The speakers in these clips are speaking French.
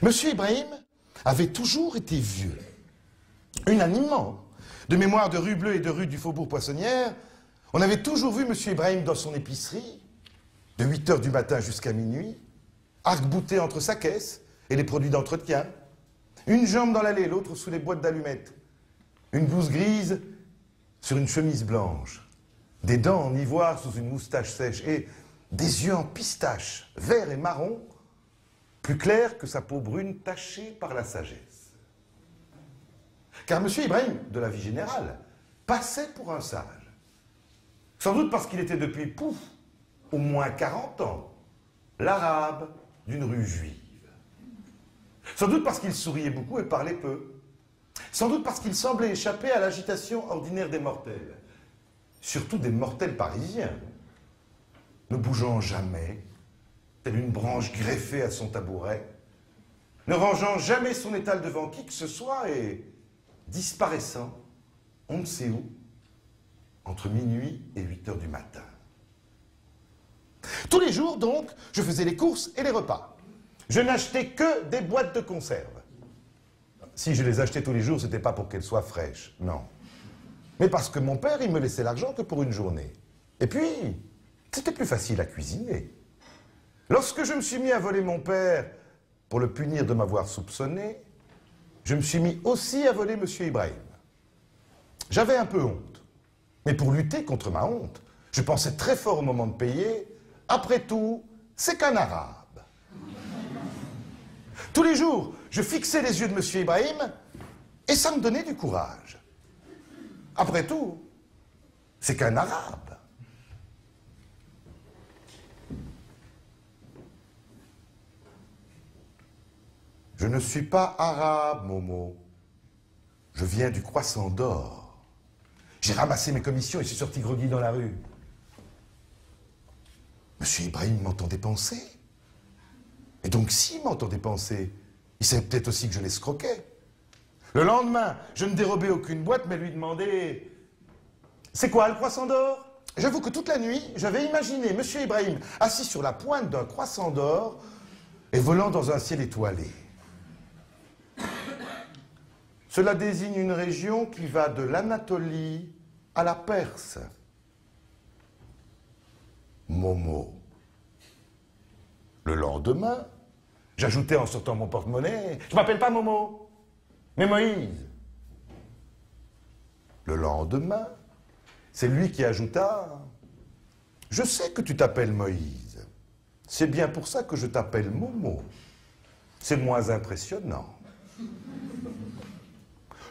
Monsieur Ibrahim avait toujours été vieux. Unanimement, de mémoire de rue Bleue et de rue du Faubourg Poissonnière, on avait toujours vu Monsieur Ibrahim dans son épicerie, de 8 h du matin jusqu'à minuit, arc-bouté entre sa caisse et les produits d'entretien, une jambe dans l'allée, l'autre sous les boîtes d'allumettes, une blouse grise sur une chemise blanche, des dents en ivoire sous une moustache sèche et des yeux en pistache, verts et marron, plus clairs que sa peau brune tachée par la sagesse. Car M. Ibrahim, de la vie générale, passait pour un sage. Sans doute parce qu'il était depuis, pouf, au moins 40 ans, l'arabe d'une rue juive. Sans doute parce qu'il souriait beaucoup et parlait peu. Sans doute parce qu'il semblait échapper à l'agitation ordinaire des mortels. Surtout des mortels parisiens, ne bougeant jamais, telle une branche greffée à son tabouret, ne rangeant jamais son étal devant qui que ce soit et disparaissant, on ne sait où, entre minuit et 8 h du matin. Tous les jours, donc, je faisais les courses et les repas. Je n'achetais que des boîtes de conserve. Si je les achetais tous les jours, ce n'était pas pour qu'elles soient fraîches, non. Mais parce que mon père, il me laissait l'argent que pour une journée. Et puis, c'était plus facile à cuisiner. Lorsque je me suis mis à voler mon père pour le punir de m'avoir soupçonné, je me suis mis aussi à voler M. Ibrahim. J'avais un peu honte. Mais pour lutter contre ma honte, je pensais très fort au moment de payer. Après tout, c'est qu'un arabe. Tous les jours, je fixais les yeux de M. Ibrahim et ça me donnait du courage. Après tout, c'est qu'un arabe. Je ne suis pas arabe, Momo. Je viens du Croissant d'Or. J'ai ramassé mes commissions et suis sorti groggy dans la rue. Monsieur Ibrahim m'entendait penser. Et donc, s'il m'entendait penser, il savait peut-être aussi que je l'escroquais. Le lendemain, je ne dérobais aucune boîte, mais lui demandais « C'est quoi le Croissant d'Or ?» J'avoue que toute la nuit, j'avais imaginé Monsieur Ibrahim assis sur la pointe d'un croissant d'or et volant dans un ciel étoilé. Cela désigne une région qui va de l'Anatolie à la Perse. Momo. Le lendemain, j'ajoutais en sortant mon porte-monnaie, « Je m'appelle pas Momo, mais Moïse. » Le lendemain, c'est lui qui ajouta, « Je sais que tu t'appelles Moïse. C'est bien pour ça que je t'appelle Momo. C'est moins impressionnant. »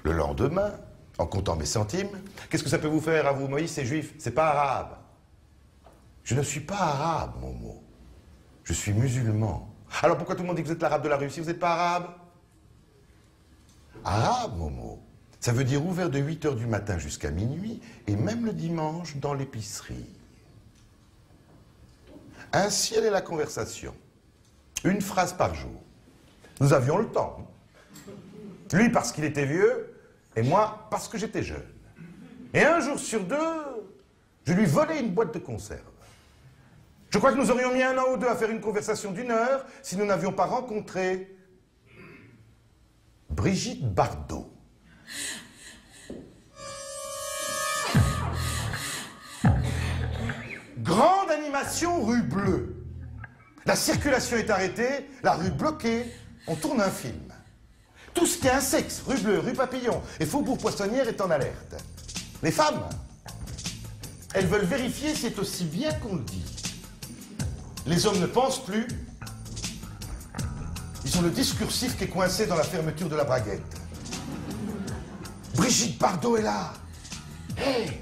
Le lendemain, en comptant mes centimes, « Qu'est-ce que ça peut vous faire à vous, Moïse, c'est juif, c'est pas arabe. » Je ne suis pas arabe, Momo. Je suis musulman. Alors pourquoi tout le monde dit que vous êtes l'arabe de la Russie, vous n'êtes pas arabe? Arabe, Momo, ça veut dire ouvert de 8 h du matin jusqu'à minuit, et même le dimanche dans l'épicerie. Ainsi allait la conversation. Une phrase par jour. Nous avions le temps. Lui parce qu'il était vieux, et moi parce que j'étais jeune. Et un jour sur deux, je lui volais une boîte de conserve. Je crois que nous aurions mis 1 an ou 2 à faire une conversation d'1 heure si nous n'avions pas rencontré Brigitte Bardot. Grande animation rue Bleue. La circulation est arrêtée, la rue bloquée, on tourne un film. Tout ce qui est un sexe, rue Bleue, rue Papillon et Faubourg Poissonnière est en alerte. Les femmes, elles veulent vérifier si c'est aussi bien qu'on le dit. Les hommes ne pensent plus. Ils ont le discursif qui est coincé dans la fermeture de la braguette. Brigitte Bardot est là. Hé,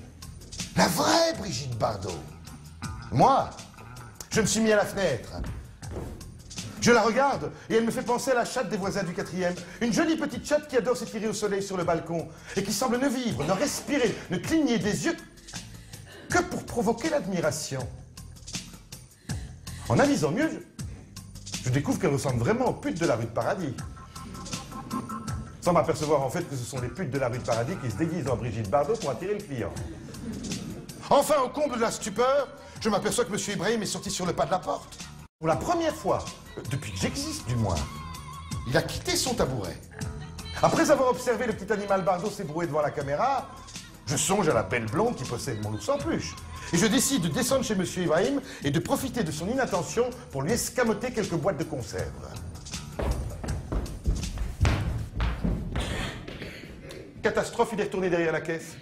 la vraie Brigitte Bardot. Moi, je me suis mis à la fenêtre. Je la regarde et elle me fait penser à la chatte des voisins du 4e. Une jolie petite chatte qui adore s'étirer au soleil sur le balcon et qui semble ne vivre, ne respirer, ne cligner des yeux que pour provoquer l'admiration. En analysant mieux, je découvre qu'elle ressemble vraiment aux putes de la rue de Paradis. Sans m'apercevoir en fait que ce sont les putes de la rue de Paradis qui se déguisent en Brigitte Bardot pour attirer le client. Enfin, au comble de la stupeur, je m'aperçois que M. Ibrahim est sorti sur le pas de la porte. Pour la première fois, depuis que j'existe du moins, il a quitté son tabouret. Après avoir observé le petit animal Bardot s'ébrouer devant la caméra, je songe à la belle blonde qui possède mon ours en peluche. Et je décide de descendre chez Monsieur Ibrahim et de profiter de son inattention pour lui escamoter quelques boîtes de conserve. Catastrophe, il est retourné derrière la caisse.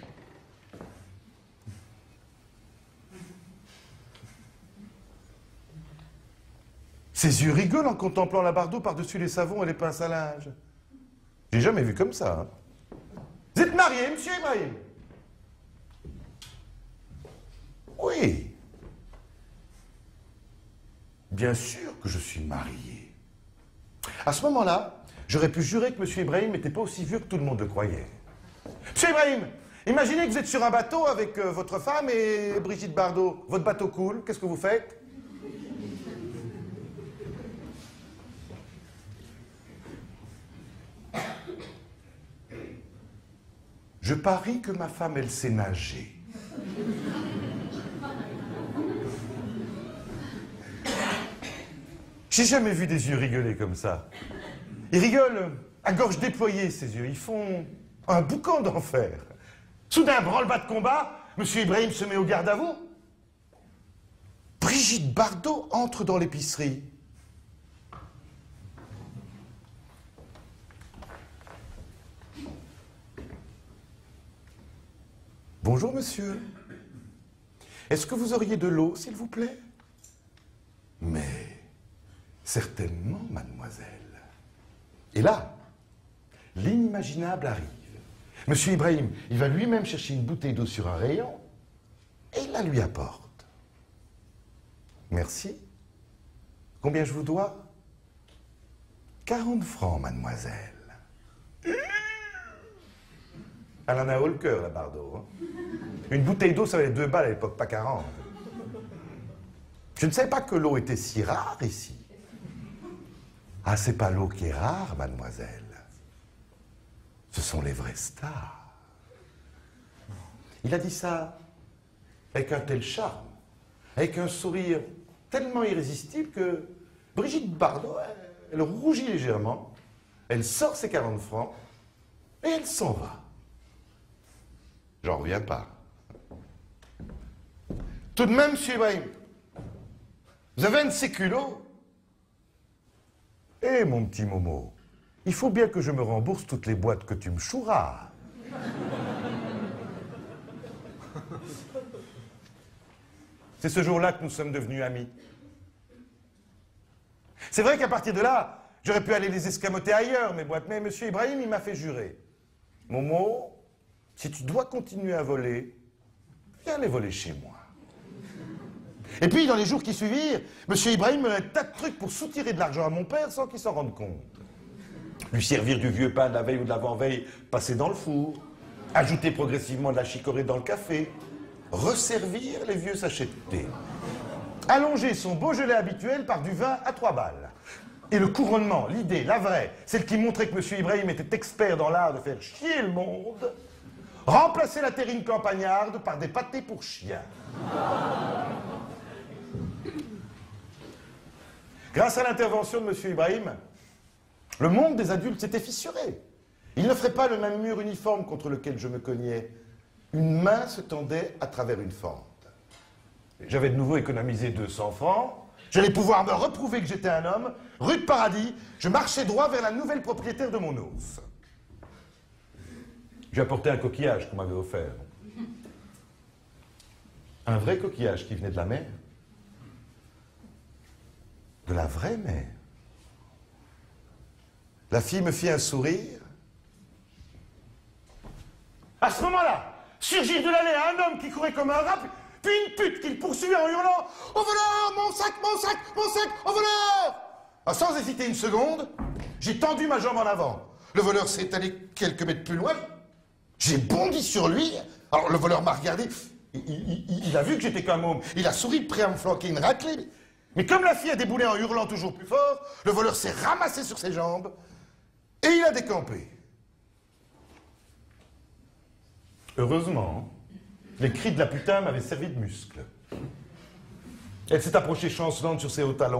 Ses yeux rigolent en contemplant la Bardot par-dessus les savons et les pinces à linge. J'ai jamais vu comme ça. Hein. Vous êtes marié, Monsieur Ibrahim? Oui. Bien sûr que je suis marié. À ce moment-là, j'aurais pu jurer que Monsieur Ibrahim n'était pas aussi vieux que tout le monde le croyait. Monsieur Ibrahim, imaginez que vous êtes sur un bateau avec votre femme et Brigitte Bardot. Votre bateau coule, qu'est-ce que vous faites? Je parie que ma femme, elle sait nager. J'ai jamais vu des yeux rigoler comme ça. Ils rigolent à gorge déployée, ces yeux. Ils font un boucan d'enfer. Soudain, branle-bas de combat, Monsieur Ibrahim se met au garde à vous. Brigitte Bardot entre dans l'épicerie. Bonjour, monsieur. Est-ce que vous auriez de l'eau, s'il vous plaît? Mais certainement, mademoiselle. Et là, l'inimaginable arrive. Monsieur Ibrahim, il va lui-même chercher une bouteille d'eau sur un rayon et il la lui apporte. Merci. Combien je vous dois? 40 francs, mademoiselle. Elle en a haut le cœur, la Bardot. Hein. Une bouteille d'eau, ça valait 2 balles à l'époque, pas 40. Je ne savais pas que l'eau était si rare ici. Ah, c'est pas l'eau qui est rare, mademoiselle. Ce sont les vraies stars. Il a dit ça avec un tel charme, avec un sourire tellement irrésistible que Brigitte Bardot, elle rougit légèrement, elle sort ses 40 francs et elle s'en va. J'en reviens pas. Tout de même, monsieur Ibrahim, vous avez un de ces culots? Eh, mon petit Momo, il faut bien que je me rembourse toutes les boîtes que tu me chouras. C'est ce jour-là que nous sommes devenus amis. C'est vrai qu'à partir de là, j'aurais pu aller les escamoter ailleurs, mes boîtes, mais monsieur Ibrahim, il m'a fait jurer. Momo, si tu dois continuer à voler, viens les voler chez moi. Et puis, dans les jours qui suivirent, monsieur Ibrahim me donnait un tas de trucs pour soutirer de l'argent à mon père sans qu'il s'en rende compte. Lui servir du vieux pain de la veille ou de l'avant-veille passé dans le four, ajouter progressivement de la chicorée dans le café, resservir les vieux sachets de thé, allonger son Beaujolais habituel par du vin à 3 balles. Et le couronnement, l'idée, la vraie, celle qui montrait que monsieur Ibrahim était expert dans l'art de faire chier le monde, remplacer la terrine campagnarde par des pâtés pour chiens. Grâce à l'intervention de monsieur Ibrahim, le monde des adultes s'était fissuré. Il n'offrait pas le même mur uniforme contre lequel je me cognais. Une main se tendait à travers une fente. J'avais de nouveau économisé 200 francs. J'allais pouvoir me reprouver que j'étais un homme. Rue de Paradis, je marchais droit vers la nouvelle propriétaire de mon ours. J'ai apporté un coquillage qu'on m'avait offert. Un vrai coquillage qui venait de la mer. De la vraie mer. La fille me fit un sourire. À ce moment-là, surgit de l'allée un homme qui courait comme un rat, puis une pute qui le poursuivait en hurlant « Au voleur, mon sac, mon sac, mon sac, au voleur !» Sans hésiter une seconde, j'ai tendu ma jambe en avant. Le voleur s'est allé quelques mètres plus loin. J'ai bondi sur lui. Alors le voleur m'a regardé. Il a vu que j'étais qu'un môme. Il a souri, prêt à me flanquer une raclée. Mais comme la fille a déboulé en hurlant toujours plus fort, le voleur s'est ramassé sur ses jambes et il a décampé. Heureusement, les cris de la putain m'avaient servi de muscle. Elle s'est approchée chancelante sur ses hauts talons.